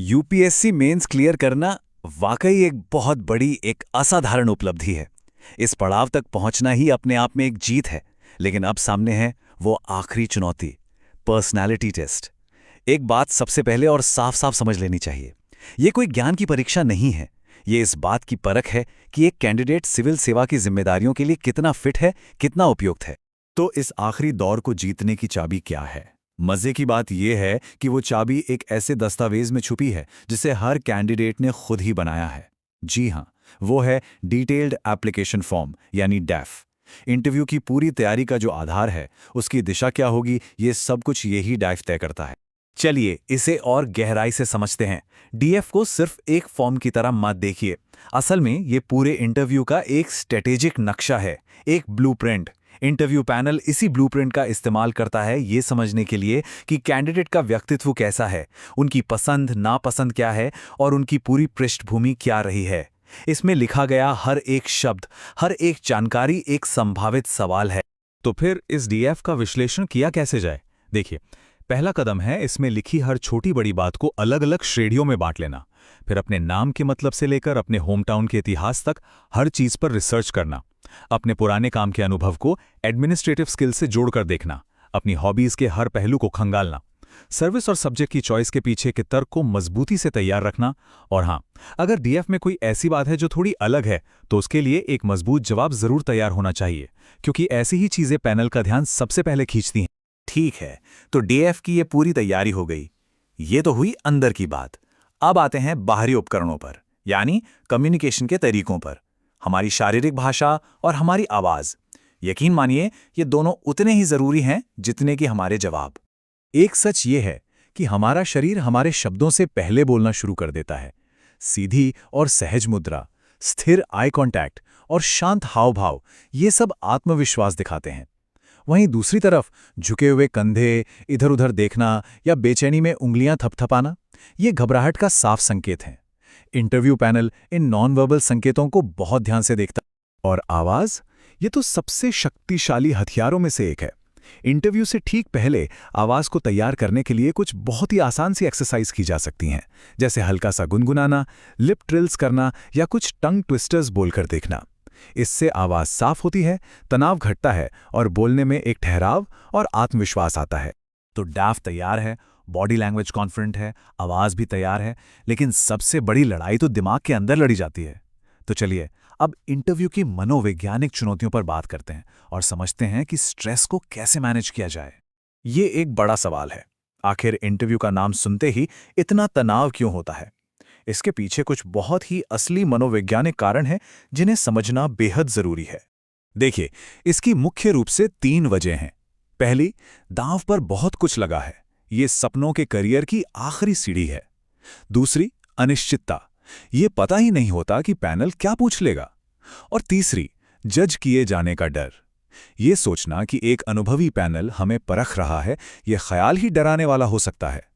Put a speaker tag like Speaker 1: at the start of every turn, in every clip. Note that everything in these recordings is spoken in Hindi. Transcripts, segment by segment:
Speaker 1: यूपीएससी मेंस क्लियर करना वाकई एक बहुत बड़ी एक असाधारण उपलब्धि है। इस पड़ाव तक पहुंचना ही अपने आप में एक जीत है। लेकिन अब सामने है वो आखिरी चुनौती, पर्सनालिटी टेस्ट। एक बात सबसे पहले और साफ साफ समझ लेनी चाहिए, ये कोई ज्ञान की परीक्षा नहीं है। ये इस बात की परख है कि एक कैंडिडेट सिविल सेवा की जिम्मेदारियों के लिए कितना फिट है, कितना उपयुक्त है।
Speaker 2: तो इस आखिरी दौर को जीतने की चाबी क्या है? मजे की बात यह है कि वो चाबी एक ऐसे दस्तावेज में छुपी है जिसे हर कैंडिडेट ने खुद ही बनाया है। जी हां, वो है डिटेल्ड एप्लीकेशन फॉर्म यानी डैफ। इंटरव्यू की पूरी तैयारी का जो आधार है, उसकी दिशा क्या होगी, ये सब कुछ यही डैफ तय करता है।
Speaker 1: चलिए इसे और गहराई से समझते हैं। डीएफ को सिर्फ एक फॉर्म की तरह मत देखिए। असल में ये पूरे इंटरव्यू का एक स्ट्रेटेजिक नक्शा है, एक ब्लूप्रिंट। इंटरव्यू पैनल इसी ब्लूप्रिंट का इस्तेमाल करता है ये समझने के लिए कि कैंडिडेट का व्यक्तित्व कैसा है, उनकी पसंद नापसंद क्या है और उनकी पूरी पृष्ठभूमि क्या रही है। इसमें लिखा गया हर एक शब्द, हर एक जानकारी एक संभावित सवाल है।
Speaker 3: तो फिर इस डीएफ का विश्लेषण किया कैसे जाए? देखिए, पहला कदम है इसमें लिखी हर छोटी बड़ी बात को अलग अलग श्रेणियों में बांट लेना। फिर अपने नाम के मतलब से लेकर अपने होम टाउन के इतिहास तक हर चीज पर रिसर्च करना। अपने पुराने काम के अनुभव को एडमिनिस्ट्रेटिव स्किल से जोड़कर देखना। अपनी हॉबीज के हर पहलू को खंगालना। सर्विस और सब्जेक्ट की चॉइस के पीछे के तर्क को मजबूती से तैयार रखना। और हाँ, अगर डीएफ में कोई ऐसी बात है जो थोड़ी अलग है तो उसके लिए एक मजबूत जवाब जरूर तैयार होना चाहिए, क्योंकि ऐसी ही चीजें पैनल का ध्यान सबसे पहले खींचती हैं।
Speaker 1: ठीक है, तो डीएफ की ये पूरी तैयारी हो गई। ये तो हुई अंदर की बात। अब आते हैं बाहरी उपकरणों पर, यानी कम्युनिकेशन के तरीकों पर। हमारी शारीरिक भाषा और हमारी आवाज। यकीन मानिए, ये दोनों उतने ही जरूरी हैं जितने कि हमारे जवाब। एक सच ये है कि हमारा शरीर हमारे शब्दों से पहले बोलना शुरू कर देता है। सीधी और सहज मुद्रा, स्थिर आई कांटेक्ट और शांत हाव भाव, ये सब आत्मविश्वास दिखाते हैं। वहीं दूसरी तरफ झुके हुए कंधे, इधर उधर देखना या बेचैनी में उंगलियां थपथपाना, ये घबराहट का साफ संकेत हैं। Interview panel in non verbal संकेतों को बहुत ध्यान से देखता है। और आवाज, ये तो सबसे शक्तिशाली हथियारों में से एक है। इंटरव्यू से ठीक पहले आवाज को तैयार करने के लिए कुछ बहुत ही आसान सी एक्सरसाइज की जा सकती हैं, जैसे हल्का सा गुनगुनाना, लिप ट्रिल्स करना या कुछ टंग ट्विस्टर्स बोलकर देखना। इससे आवाज साफ होती है, तनाव घटता है और बोलने में एक ठहराव और आत्मविश्वास आता है। तो डैफ तैयार है, बॉडी लैंग्वेज कॉन्फिडेंट है, आवाज भी तैयार है, लेकिन सबसे बड़ी लड़ाई तो दिमाग के अंदर लड़ी जाती है। तो चलिए अब इंटरव्यू की मनोवैज्ञानिक चुनौतियों पर बात करते हैं और समझते हैं कि स्ट्रेस को कैसे मैनेज किया जाए। ये एक बड़ा सवाल है। आखिर इंटरव्यू का नाम सुनते ही इतना तनाव क्यों होता है? इसके पीछे कुछ बहुत ही असली मनोवैज्ञानिक कारण हैं जिन्हें समझना बेहद जरूरी है। देखिए, इसकी मुख्य रूप से 3 वजह हैं। पहली, दांव पर बहुत कुछ लगा है। ये सपनों के करियर की आखिरी सीढ़ी है। दूसरी, अनिश्चितता। ये पता ही नहीं होता कि पैनल क्या पूछ लेगा। और तीसरी, जज किए जाने का डर। ये सोचना कि एक अनुभवी पैनल हमें परख रहा है, ये ख्याल ही डराने वाला हो सकता है।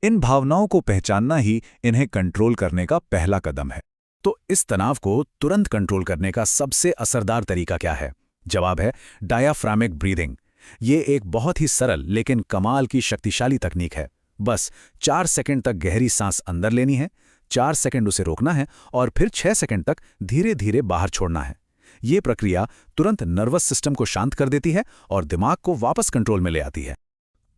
Speaker 1: इन भावनाओं को पहचानना ही इन्हें कंट्रोल करने का पहला कदम है। तो इस तनाव को तुरंत कंट्रोल करने का सबसे असरदार तरीका क्या है? जवाब है डायाफ्रामिक ब्रीदिंग। ये एक बहुत ही सरल लेकिन कमाल की शक्तिशाली तकनीक है। बस 4 सेकंड तक गहरी सांस अंदर लेनी है, 4 सेकंड उसे रोकना है और फिर 6 सेकंड तक धीरे धीरे बाहर छोड़ना है। ये प्रक्रिया तुरंत नर्वस सिस्टम को शांत कर देती है और दिमाग को वापस कंट्रोल में ले आती है।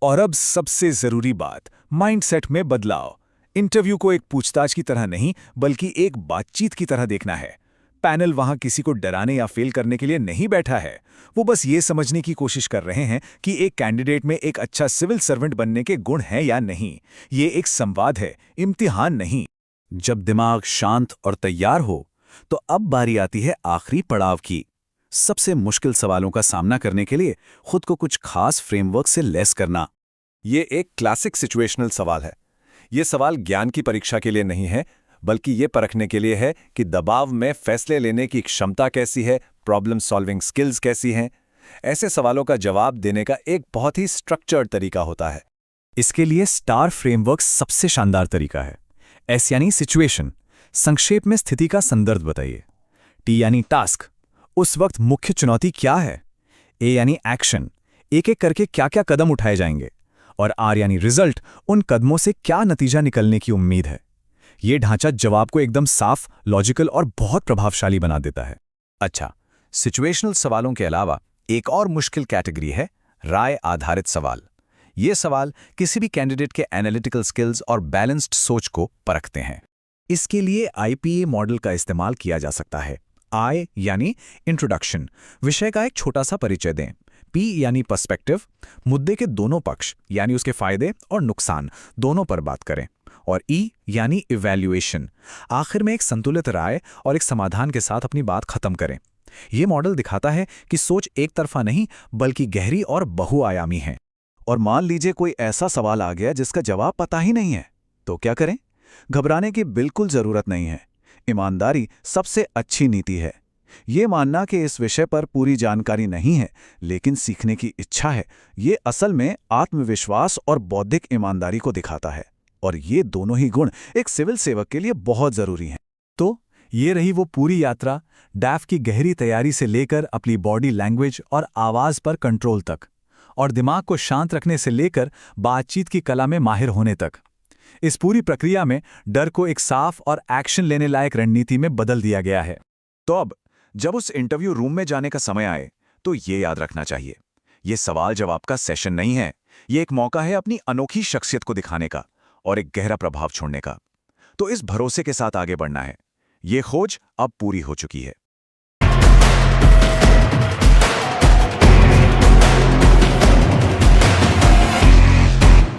Speaker 1: और अब सबसे जरूरी बात, माइंडसेट में बदलाव। इंटरव्यू को एक पूछताछ की तरह नहीं, बल्कि एक बातचीत की तरह देखना है। पैनल वहां किसी को डराने या फेल करने के लिए नहीं बैठा है। वो बस ये समझने की कोशिश कर रहे हैं कि एक कैंडिडेट में एक अच्छा सिविल सर्वेंट बनने के गुण हैं या नहीं। ये एक संवाद है, इम्तिहान नहीं। जब दिमाग शांत और तैयार हो, तो अब बारी आती है आखिरी पड़ाव की। सबसे मुश्किल सवालों का सामना करने के लिए खुद को कुछ खास फ्रेमवर्क से लैस करना। ये एक क्लासिक सिचुएशनल सवाल है। ये सवाल ज्ञान की परीक्षा के लिए नहीं है, बल्कि ये परखने के लिए है कि दबाव में फैसले लेने की क्षमता कैसी है, प्रॉब्लम सॉल्विंग स्किल्स कैसी हैं। ऐसे सवालों का जवाब देने का एक बहुत ही स्ट्रक्चर्ड तरीका होता है। इसके लिए स्टार फ्रेमवर्क सबसे शानदार तरीका है। एस यानी सिचुएशन, संक्षेप में स्थिति का संदर्भ बताइए। टी यानी टास्क, उस वक्त मुख्य चुनौती क्या है। ए यानी एक्शन, एक एक करके क्या क्या कदम उठाए जाएंगे।
Speaker 2: और R यानी रिजल्ट, उन कदमों से क्या नतीजा निकलने की उम्मीद है। ये ढांचा जवाब को एकदम साफ, लॉजिकल और बहुत प्रभावशाली बना देता है।
Speaker 1: अच्छा, सिचुएशनल सवालों के अलावा एक और मुश्किल कैटेगरी है राय आधारित सवाल। ये सवाल किसी भी कैंडिडेट के एनालिटिकल स्किल्स और बैलेंस्ड सोच को परखते हैं। इसके लिए IPA मॉडल का इस्तेमाल किया जा सकता है। I यानी इंट्रोडक्शन, विषय का एक छोटा सा परिचय दें। P यानी पर्सपेक्टिव, मुद्दे के दोनों पक्ष यानी उसके फायदे और नुकसान दोनों पर बात करें। और E यानी इवैल्यूएशन, आखिर में एक संतुलित राय और एक समाधान के साथ अपनी बात खत्म करें। ये मॉडल दिखाता है कि सोच एक तरफा नहीं बल्कि गहरी और बहुआयामी है। और मान लीजिए कोई ऐसा सवाल आ गया जिसका जवाब पता ही नहीं है, तो क्या करें? घबराने की बिल्कुल जरूरत नहीं है। ईमानदारी सबसे अच्छी नीति है। ये मानना कि इस विषय पर पूरी जानकारी नहीं है लेकिन सीखने की इच्छा है, ये असल में आत्मविश्वास और बौद्धिक ईमानदारी को दिखाता है। और ये दोनों ही गुण एक सिविल सेवक के लिए बहुत जरूरी हैं। तो ये रही वो पूरी यात्रा, डैफ की गहरी तैयारी से लेकर अपनी बॉडी लैंग्वेज और आवाज पर कंट्रोल तक, और दिमाग को शांत रखने से लेकर बातचीत की कला में माहिर होने तक। इस पूरी प्रक्रिया में डर को एक साफ और एक्शन लेने लायक रणनीति में बदल दिया गया है। तो अब जब उस इंटरव्यू रूम में जाने का समय आए तो ये याद रखना चाहिए, ये सवाल जवाब का सेशन नहीं है, ये एक मौका है अपनी अनोखी शख्सियत को दिखाने का और एक गहरा प्रभाव छोड़ने का। तो इस भरोसे के साथ आगे बढ़ना है। ये खोज अब पूरी हो चुकी है।